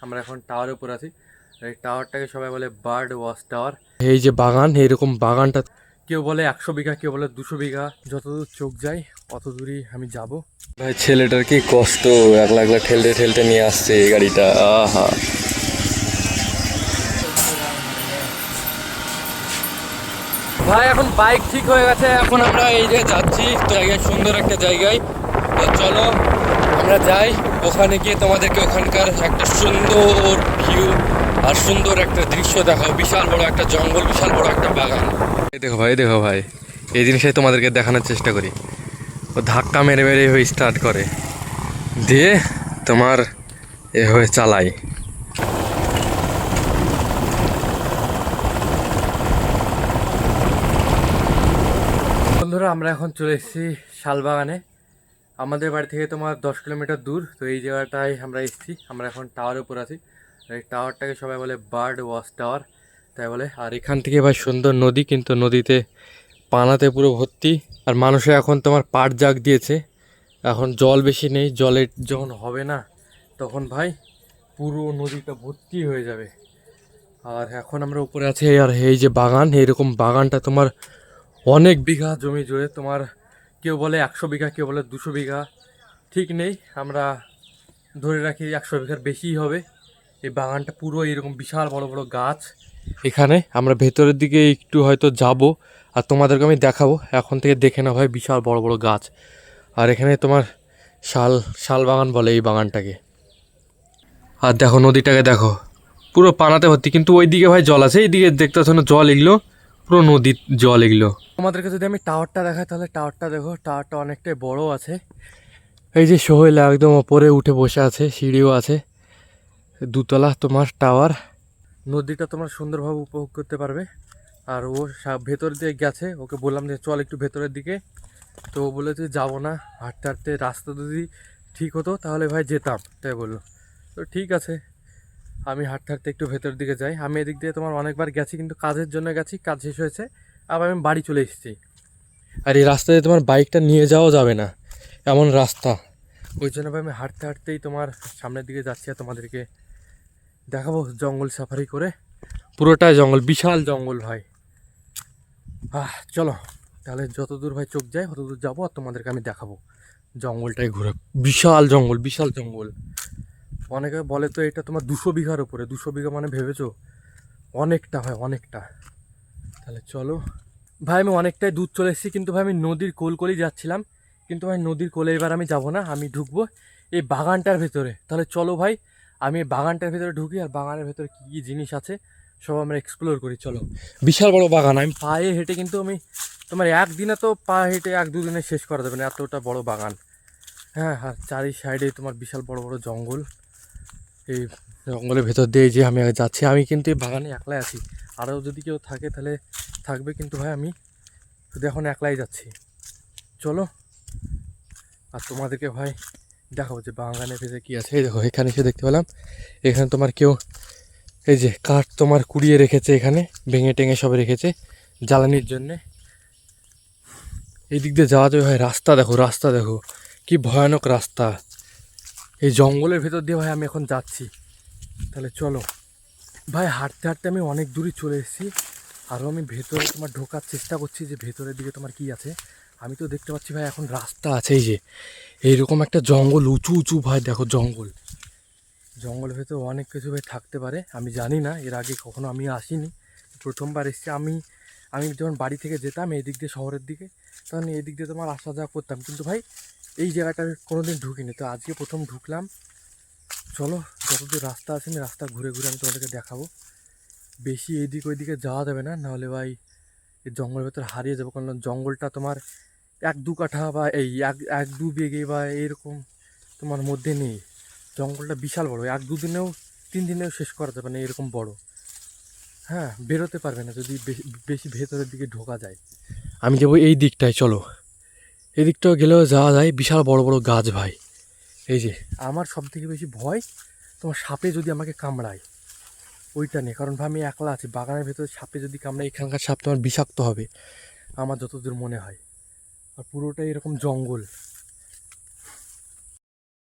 আমরা এখন টাওয়ারের উপর আছি। এই টাওয়ারটাকে সবাই বলে বার্ড ওয়াচ টাওয়ার। এই যে বাগান, এইরকম বাগানটা কেউ বলে 100 বিঘা, কেউ বলে 200 বিঘা। যতদূর চোখ যায় অত দূরই আমি যাব। ভাই ছেলেটার কি কষ্ট, একলা একলা ঠেলতে ঠেলতে নিয়ে আসছে এই গাড়িটা। আহা, ভাই এখন বাইক ঠিক হয়ে গেছে। এখন আমরা এই যে যাচ্ছি জায়গায়, সুন্দর একটা জায়গায়। তো চলো আমরা যাই, ওখানে গিয়ে তোমাদেরকে ওখানকার একটা সুন্দর ভিউ আর সুন্দর একটা দৃশ্য দেখাও। বিশাল বড় একটা জঙ্গল, বিশাল বড় একটা বাগান। এই দেখো ভাই, দেখো ভাই, এই জিনিসটাই তোমাদেরকে দেখানোর চেষ্টা করি। ও ধাক্কা মেরে মেরে এভাবে স্টার্ট করে, দিয়ে তোমার এভাবে চালায়। বন্ধুরা আমরা এখন চলে এসেছি শালবাগানে। আমাদের বাড়ি থেকে তোমার 10 কিলোমিটার দূর। তো এই জায়গাটায় আমরা এসেছি। আমরা এখন টাওয়ারের উপর আছি। এই টাওয়ারটাকে সবাই বলে বার্ড ওয়াচ টাওয়ার, তাই বলে। আর এখান থেকে ভাই সুন্দর নদী, কিন্তু নদীতে পানাতে পুরো ভর্তি। আর মানুষে এখন তোমার পাট জাগ দিয়েছে। এখন জল বেশি নেই, জলে যখন হবে না তখন ভাই পুরো নদীটা ভর্তি হয়ে যাবে। আর এখন আমরা উপরে আছি। আর এই যে বাগান, এইরকম বাগানটা তোমার অনেক বিঘা জমি জুড়ে। তোমার কেউ বলে 100 বিঘা, কেউ বলে 200 বিঘা, ঠিক নেই। আমরা ধরে রাখি 100 বিঘার বেশিই হবে। এই বাগানটা পুরো এরকম বিশাল বড় বড় গাছ। এখানে আমরা ভেতরের দিকে একটু হয়তো যাব, আর তোমাদেরকে আমি দেখাবো। এখন থেকে দেখে না ভাই, বিশাল বড় বড় গাছ। আর এখানে তোমার শাল শাল বাগান বলে এই বাগানটাকে। আর দেখো নদীটাকে দেখো, পুরো পানাতে ভর্তি, কিন্তু ওই দিকে ভাই জল আছে। এইদিকে দেখতে পাচ্ছ না জল, এগুলো পুরো নদীর জল এগুলো। তোমাদেরকে যদি আমি টাওয়ারটা দেখাই, তাহলে টাওয়ারটা দেখো, টাওয়ারটা অনেকটাই বড় আছে। এই যে সোহেল একদম ওপরে উঠে বসে আছে, সিঁড়িও আছে, দুতলা তোমার টাওয়ার। নদীটা তোমার সুন্দরভাবে উপভোগ করতে পারবে। আর ও ভেতর দিয়ে গেছে, ওকে বললাম যে চল একটু ভেতরের দিকে। তো ও বলে তুই যাবো না, হাঁটতে হাঁটতে রাস্তা যদি ঠিক হতো তাহলে ভাই যেতাম, তাই বললো। তো ঠিক আছে, আমি হাঁটতে হাঁটতে একটু ভেতরের দিকে যাই। আমি এদিক দিয়ে তোমার অনেকবার গেছি, কিন্তু কাজের জন্য গেছি, কাজ শেষ হয়েছে, আবার আমি বাড়ি চলে এসেছি। আর এই রাস্তায় তোমার বাইকটা নিয়ে যাওয়া যাবে না, এমন রাস্তা। ওই জন্য ভাই আমি হাঁটতে হাঁটতেই তোমার সামনের দিকে যাচ্ছি। আর তোমাদেরকে দেখাবো জঙ্গল সাফারি করে। পুরোটাই জঙ্গল, বিশাল জঙ্গল ভাই। চলো তাহলে, যত দূর ভাই চোখ যায় তত দূর যাবো, আর তোমাদেরকে আমি দেখাবো জঙ্গলটাই ঘুরে। বিশাল জঙ্গল, বিশাল জঙ্গল। অনেকে বলে তো এটা তোমার 200 বিঘার উপরে। 200 বিঘা মানে ভেবেছো, অনেকটা ভাই, অনেকটা। তাহলে চলো ভাই, আমি অনেকটাই দূর চলে এসেছি, কিন্তু ভাই আমি নদীর কোল কোলেই যাচ্ছিলাম। কিন্তু ভাই নদীর কোলে এবার আমি যাব না, আমি ঢুকবো এই বাগানটার ভেতরে। তাহলে চলো ভাই, আমি এই বাগানটার ভেতরে ঢুকি, আর বাগানের ভেতরে কী কী জিনিস আছে সব আমরা এক্সপ্লোর করি। চলো, বিশাল বড় বাগান। আমি পায়ে হেঁটে, কিন্তু আমি তোমার একদিনে তো পা হেঁটে 1-2 দিনে শেষ করা যাবে না, এতটা বড় বাগান। হ্যাঁ, আর চারি সাইডে তোমার বিশাল বড় বড় জঙ্গল। এই জঙ্গলের ভেতর দিয়ে যে আমি যাচ্ছি, আমি কিন্তু এই বাগানে একলাই আছি। আরও যদি কেউ থাকে তাহলে থাকবে, কিন্তু ভাই আমি শুধু এখন একলাই যাচ্ছি। চলো, আর তোমাদেরকে ভাই দেখাবো যে বাগানের ভেতরে কী আছে। এই দেখো, এখানে এসে দেখতে পেলাম, এখানে তোমার কেউ এই যে কাঠ তোমার কুড়িয়ে রেখেছে, এখানে ভেঙে টেঙে সব রেখেছে জ্বালানির জন্যে। এই দিক দিয়ে যাওয়া যাবে ভাই। রাস্তা দেখো, রাস্তা দেখো, কি ভয়ানক রাস্তা। এই জঙ্গলের ভেতর দিয়ে ভাই আমি এখন যাচ্ছি। তাহলে চলো ভাই, হাঁটতে হাঁটতে আমি অনেক দূরই চলে এসেছি। আরও আমি ভেতরে তোমার ঢোকার চেষ্টা করছি, যে ভেতরের দিকে তোমার কি আছে। আমি তো দেখতে পাচ্ছি ভাই এখন রাস্তা আছে। এই যে এইরকম একটা জঙ্গল, উঁচু উঁচু ভাই, দেখো জঙ্গল। জঙ্গলের ভেতরে অনেক কিছু ভাই থাকতে পারে, আমি জানি না, এর আগে কখনো আমি আসিনি, প্রথমবার এসেছি। আমি যখন বাড়ি থেকে যেতাম এই দিক দিয়ে শহরের দিকে, তখন এই দিক দিয়ে তোমার আসা যাওয়া করতাম, কিন্তু ভাই এই জায়গাটা আমি কোনোদিন ঢুকিনি। তো আজকে প্রথম ঢুকলাম। চলো, যতদূর রাস্তা আছে আমি রাস্তা ঘুরে ঘুরে আমি তোমাদেরকে দেখাবো। বেশি এইদিক ওইদিকে যাওয়া যাবে না, নাহলে ভাই এই জঙ্গলের ভেতরে হারিয়ে যাবো। কারণ জঙ্গলটা তোমার 1-2 কাঠা বা এই 1-2 বিঘে বা এরকম তোমার মধ্যে নেই। জঙ্গলটা বিশাল বড়, 1-2 দিনেও 3 দিনেও শেষ করা যাবে না, এরকম বড়। হ্যাঁ, বেরোতে পারবে না যদি বেশি ভেতরের দিকে ঢোকা যায়। আমি যাবো এই দিকটায়, চলো এই দিকটাও গেলেও যাওয়া যায়। বিশাল বড় বড় গাছ ভাই। এই যে আমার সব থেকে বেশি ভয় তোমার সাপে যদি আমাকে কামড়ায়, ওইটা নেই। কারণ ভাই আমি একলা আছি বাগানের ভেতরে, সাপে যদি কামড়ায়, এখানকার সাপ তোমার বিষাক্ত হবে আমার যতদূর মনে হয়। আর পুরোটাই এরকম জঙ্গল।